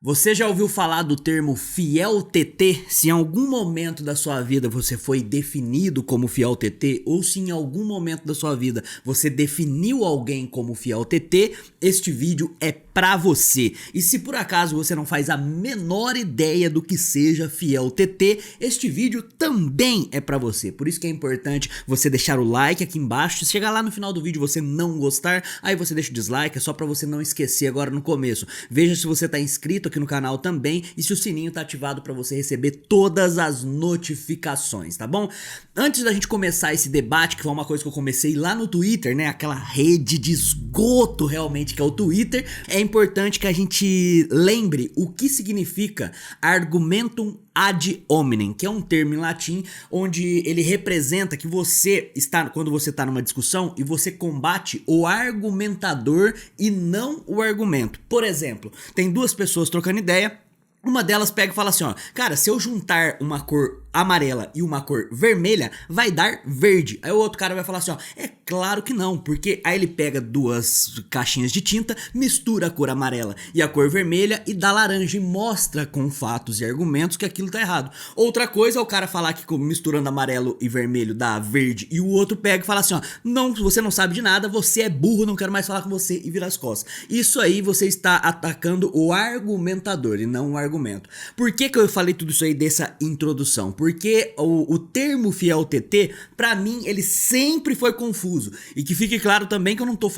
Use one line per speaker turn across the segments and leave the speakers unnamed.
Você já ouviu falar do termo fiel TT? Se em algum momento da sua vida você foi definido como fiel TT, ou se em algum momento da sua vida você definiu alguém como fiel TT, este vídeo é pra você. E se por acaso você não faz a menor ideia do que seja fiel TT, este vídeo também é pra você. Por isso que é importante você deixar o like aqui embaixo. Se chegar lá no final do vídeo e você não gostar, aí você deixa o dislike, é só pra você não esquecer agora no começo. Veja se você tá inscrito aqui no canal também e se o sininho tá ativado para você receber todas as notificações, tá bom? Antes da gente começar esse debate, que foi uma coisa que eu comecei lá no Twitter, né, aquela rede de esgoto realmente que é o Twitter, é importante que a gente lembre o que significa argumentum ad hominem, que é um termo em latim onde ele representa que você está, quando você está numa discussão e você combate o argumentador e não o argumento. Por exemplo, tem duas pessoas trocando ideia, uma delas pega e fala assim, ó, cara, se eu juntar uma cor amarela e uma cor vermelha, vai dar verde. Aí o outro cara vai falar assim, ó, é claro que não, porque aí ele pega duas caixinhas de tinta, mistura a cor amarela e a cor vermelha e dá laranja e mostra com fatos e argumentos que aquilo tá errado. Outra coisa é o cara falar que misturando amarelo e vermelho dá verde e o outro pega e fala assim, ó, não, você não sabe de nada, você é burro, não quero mais falar com você e vira as costas. Isso aí você está atacando o argumentador e não o argumento. Por que eu falei tudo isso aí dessa introdução? Porque o termo fiel TT, pra mim, ele sempre foi confuso. E que fique claro também que eu não tô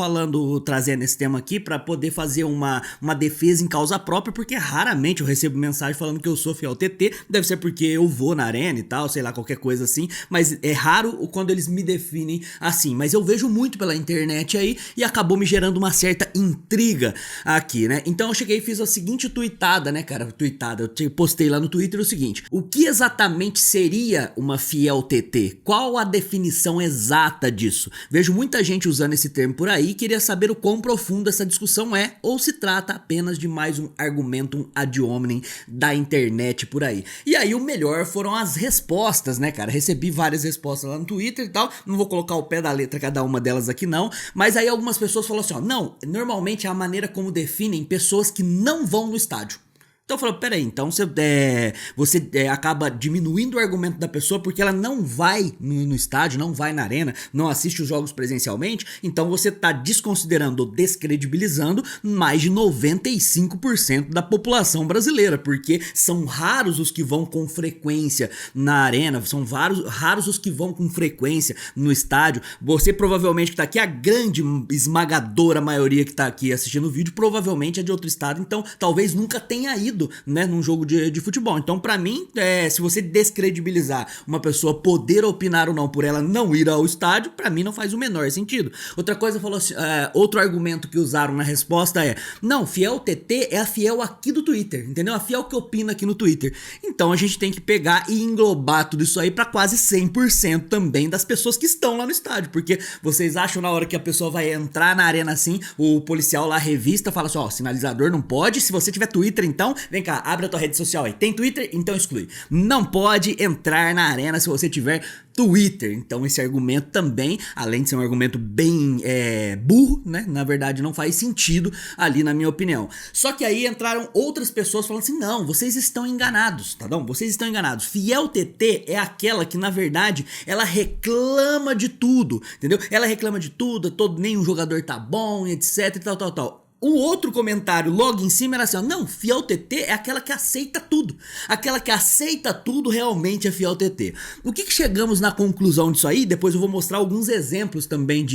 trazendo esse tema aqui pra poder fazer uma defesa em causa própria, porque raramente eu recebo mensagem falando que eu sou fiel TT, deve ser porque eu vou na arena e tal, sei lá, qualquer coisa assim, mas é raro quando eles me definem assim. Mas eu vejo muito pela internet aí e acabou me gerando uma certa intriga aqui, né? Então eu cheguei e fiz a seguinte tweetada, né, cara? Eu postei lá no Twitter o seguinte: o que exatamente seria uma fiel TT? Qual a definição exata disso? Vejo muita gente usando esse termo por aí e queria saber o quão profunda essa discussão é, ou se trata apenas de mais um argumentum ad hominem da internet por aí. E aí o melhor foram as respostas, né, cara? Recebi várias respostas lá no Twitter e tal, não vou colocar o pé da letra cada uma delas aqui não, mas aí algumas pessoas falaram assim, ó, não, normalmente é a maneira como definem pessoas que não vão no estádio. Então eu falo, peraí, então você acaba diminuindo o argumento da pessoa porque ela não vai no estádio, não vai na arena, não assiste os jogos presencialmente, então você tá desconsiderando ou descredibilizando mais de 95% da população brasileira, porque são raros os que vão com frequência na arena, são raros os que vão com frequência no estádio. Você provavelmente que tá aqui, a grande esmagadora maioria que tá aqui assistindo o vídeo, provavelmente é de outro estado, então talvez nunca tenha ido, né, num jogo de futebol. Então pra mim, se você descredibilizar uma pessoa poder opinar ou não por ela não ir ao estádio, pra mim não faz o menor sentido. Outra coisa, falou assim, outro argumento que usaram na resposta é, não, fiel TT é a fiel aqui do Twitter, entendeu? A fiel que opina aqui no Twitter. Então a gente tem que pegar e englobar tudo isso aí pra quase 100% também das pessoas que estão lá no estádio, porque vocês acham na hora que a pessoa vai entrar na arena assim, o policial lá revista, fala assim, ó, sinalizador não pode, se você tiver Twitter então, vem cá, abre a tua rede social aí. Tem Twitter? Então exclui. Não pode entrar na arena se você tiver Twitter. Então esse argumento também, além de ser um argumento bem burro, né? Na verdade não faz sentido ali na minha opinião. Só que aí entraram outras pessoas falando assim, não, vocês estão enganados, tá bom? Vocês estão enganados. Fiel TT é aquela que na verdade ela reclama de tudo, entendeu? Ela reclama de tudo, nenhum jogador tá bom, etc e tal. O outro comentário logo em cima era assim, ó, não, fiel TT é aquela que aceita tudo. Aquela que aceita tudo realmente é fiel TT. O que chegamos na conclusão disso aí? Depois eu vou mostrar alguns exemplos também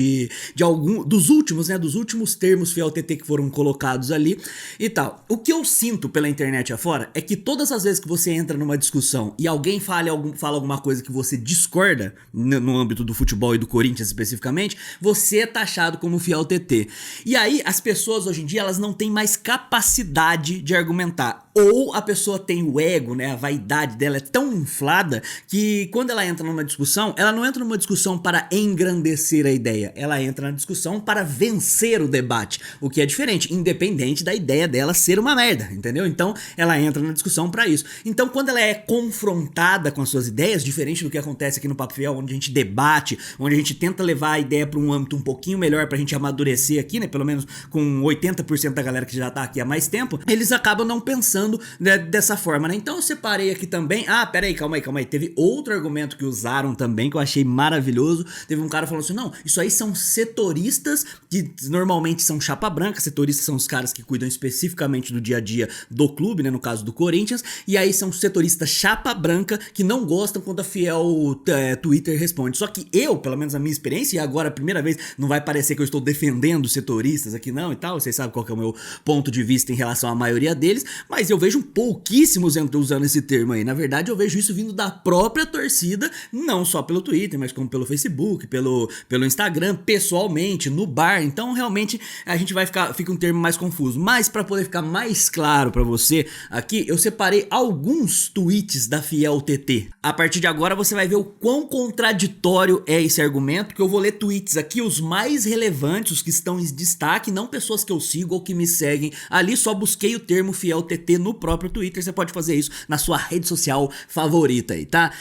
dos últimos termos fiel TT que foram colocados ali e tal. O que eu sinto pela internet afora é que todas as vezes que você entra numa discussão e alguém fala alguma coisa que você discorda, no âmbito do futebol e do Corinthians especificamente, você é taxado como fiel TT. E aí as pessoas hoje em dia elas não têm mais capacidade de argumentar. ou a pessoa tem o ego, né, a vaidade dela é tão inflada que quando ela entra numa discussão, ela não entra numa discussão para engrandecer a ideia, ela entra na discussão para vencer o debate, o que é diferente, independente da ideia dela ser uma merda, entendeu? Então ela entra na discussão para isso. Então quando ela é confrontada com as suas ideias, diferente do que acontece aqui no Papo Fiel, onde a gente debate, onde a gente tenta levar a ideia para um âmbito um pouquinho melhor pra gente amadurecer aqui, né, pelo menos com 80% da galera que já tá aqui há mais tempo, eles acabam não pensando, né, dessa forma, né? Então eu separei aqui também, pera aí, calma aí, teve outro argumento que usaram também, que eu achei maravilhoso. Teve um cara falando assim, não, isso aí são setoristas, que normalmente são chapa branca, setoristas são os caras que cuidam especificamente do dia a dia do clube, né, no caso do Corinthians, e aí são setoristas chapa branca que não gostam quando a Fiel Twitter responde. Só que eu, pelo menos a minha experiência, e agora a primeira vez, não vai parecer que eu estou defendendo os setoristas aqui não e tal, vocês sabem qual que é o meu ponto de vista em relação à maioria deles, mas eu vejo pouquíssimos usando esse termo aí. Na verdade eu vejo isso vindo da própria torcida, não só pelo Twitter, mas como pelo Facebook, pelo Instagram, pessoalmente, no bar. Então realmente a gente fica um termo mais confuso, mas para poder ficar mais claro para você aqui, eu separei alguns tweets da Fiel TT. A partir de agora você vai ver o quão contraditório é esse argumento, que eu vou ler tweets aqui, os mais relevantes, os que estão em destaque, não pessoas que eu sigo ou que me seguem ali, só busquei o termo Fiel TT no próprio Twitter, você pode fazer isso na sua rede social favorita aí, tá?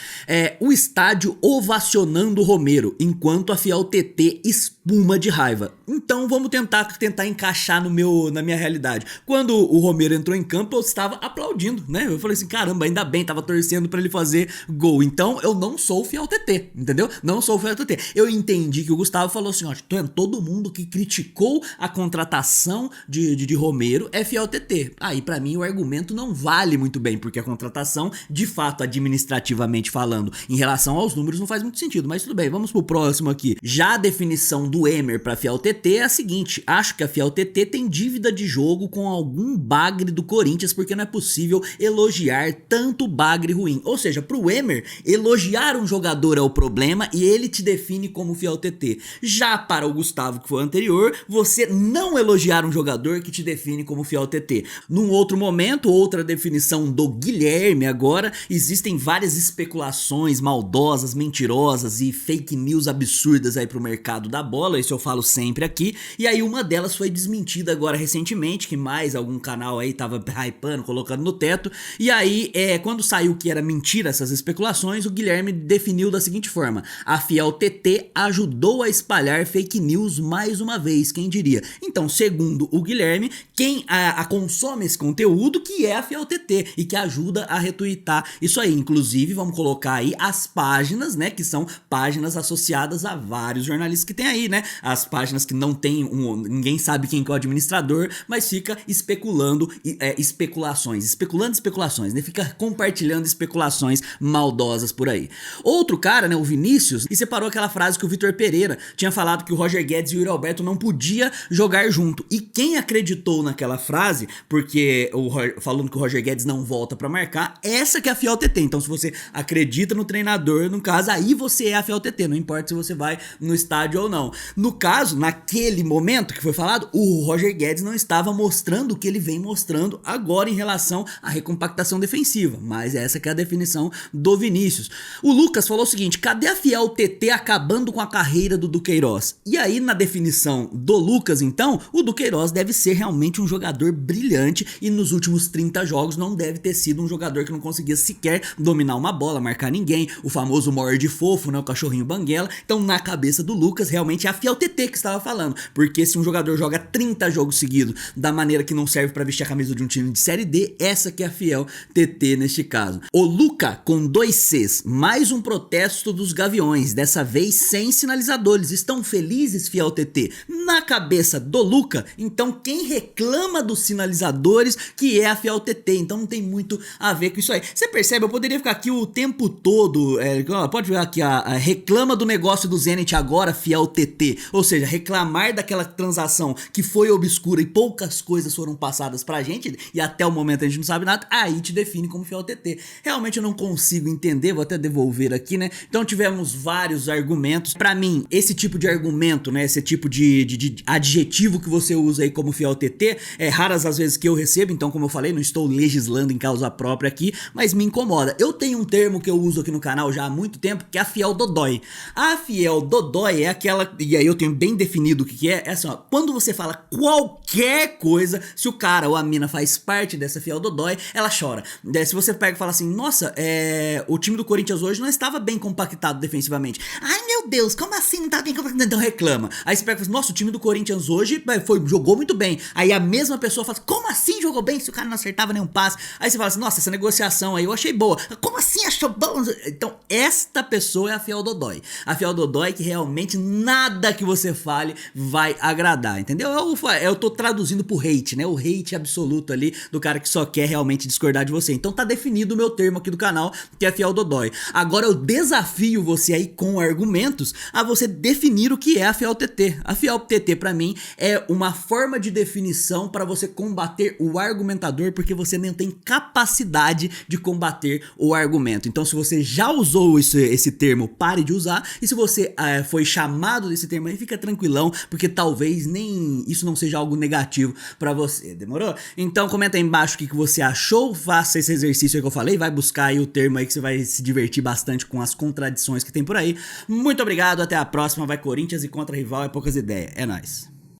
O estádio ovacionando o Romero, enquanto a Fiel TT espuma de raiva. Então vamos tentar encaixar na minha realidade. Quando o Romero entrou em campo, eu estava aplaudindo, né? Eu falei assim, caramba, ainda bem, tava torcendo pra ele fazer gol. Então eu não sou o Fiel TT, entendeu? Não sou o Fiel TT. Eu entendi que o Gustavo falou assim, ó, todo mundo que criticou a contratação de Romero é Fiel TT. Aí pra mim o argumento não vale muito bem, porque a contratação, de fato, administrativamente falando, em relação aos números não faz muito sentido, mas tudo bem, vamos pro próximo aqui. Já a definição do Emer pra Fiel TT é a seguinte, acho que a Fiel TT tem dívida de jogo com algum bagre do Corinthians, porque não é possível elogiar tanto bagre ruim. Ou seja, pro Emer, elogiar um jogador é o problema e ele te define como Fiel TT. Já para o Gustavo, que foi o anterior, você não elogiar um jogador que te define como Fiel TT. Num outro momento, outra definição do Guilherme agora, existem várias especulações maldosas, mentirosas e fake news absurdas aí pro mercado da bola, isso eu falo sempre aqui, e aí uma delas foi desmentida agora recentemente, que mais algum canal aí tava hypando, colocando no teto, e aí quando saiu que era mentira essas especulações, o Guilherme definiu da seguinte forma, a Fiel TT ajudou a espalhar fake news mais uma vez, quem diria? Então, segundo o Guilherme, quem consome esse conteúdo que é a Fiel TT e que ajuda a retweetar isso aí. Inclusive, vamos colocar aí as páginas, né, que são páginas associadas a vários jornalistas que tem aí, né? As páginas que não tem ninguém sabe quem que é o administrador, mas fica especulando especulações, né? Fica compartilhando especulações maldosas por aí. Outro cara, né, o Vinícius, e separou aquela frase que o Vitor Pereira tinha falado que o Roger Guedes e o Yuri Alberto não podia jogar junto. E quem acreditou naquela frase, porque falando que o Roger Guedes não volta pra marcar, essa que é a Fiel TT. Então se você acredita no treinador, no caso, aí você é a Fiel TT, não importa se você vai no estádio ou não. No caso, naquele momento que foi falado, o Roger Guedes não estava mostrando o que ele vem mostrando agora em relação à recompactação defensiva, mas essa que é a definição do Vinícius. O Lucas falou o seguinte, cadê a Fiel TT acabando com a carreira do Duqueiroz? E aí na definição do Lucas então, o Duqueiroz deve ser realmente um jogador brilhante e nos últimos 30 jogos não deve ter sido um jogador que não conseguia sequer dominar uma bola, marcar ninguém, o famoso morde fofo, né, o cachorrinho banguela. Então na cabeça do Lucas realmente é a Fiel TT que estava falando, porque se um jogador joga 30 jogos seguidos da maneira que não serve para vestir a camisa de um time de série D, essa que é a Fiel TT neste caso. O Luca com 2 Cs, mais um protesto dos Gaviões, dessa vez sem sinalizadores, estão felizes Fiel TT? Na cabeça do Luca, então quem reclama dos sinalizadores que é a Fiel TT, então não tem muito a ver com isso aí. Você percebe, eu poderia ficar aqui o tempo todo, pode ver aqui, reclama do negócio do Zenit agora Fiel TT, ou seja, reclamar daquela transação que foi obscura e poucas coisas foram passadas pra gente e até o momento a gente não sabe nada, aí te define como Fiel TT. Realmente eu não consigo entender, vou até devolver aqui, né? Então tivemos vários argumentos. Pra mim, esse tipo de argumento, né, esse tipo de adjetivo que você usa aí como Fiel TT, é raras as vezes que eu recebo, então como eu falei, falei, não estou legislando em causa própria aqui, mas me incomoda. Eu tenho um termo que eu uso aqui no canal já há muito tempo, que é a fiel dodói. A fiel dodói é aquela, e aí eu tenho bem definido o que é assim, ó, quando você fala qualquer coisa, se o cara ou a mina faz parte dessa fiel dodói, ela chora. Se você pega e fala assim, nossa, o time do Corinthians hoje não estava bem compactado defensivamente. Ai meu Deus, como assim não tá bem compactado? Então reclama. Aí você pega e fala, nossa, o time do Corinthians hoje jogou muito bem. Aí a mesma pessoa fala, como assim jogou bem se o cara não acertava nenhum passe? Aí você fala assim, nossa, essa negociação aí eu achei boa. Como assim achou bom? Então esta pessoa é a fiel dodói. A fiel dodói é que realmente nada que você fale vai agradar, entendeu? Eu tô traduzindo pro hate, né? O hate absoluto ali do cara que só quer realmente discordar de você. Então tá definido o meu termo aqui do canal, que é fiel dodói. Agora eu desafio você aí com argumentos a você definir o que é a fiel TT. A fiel TT pra mim é uma forma de definição para você combater o argumentador, porque você não tem capacidade de combater o argumento. Então se você já usou esse termo, pare de usar, e se você foi chamado desse termo aí, fica tranquilão, porque talvez nem isso não seja algo negativo pra você, demorou? Então comenta aí embaixo o que você achou, faça esse exercício aí que eu falei, vai buscar aí o termo aí que você vai se divertir bastante com as contradições que tem por aí. Muito obrigado, até a próxima, vai Corinthians e contra rival é poucas ideias, é nóis.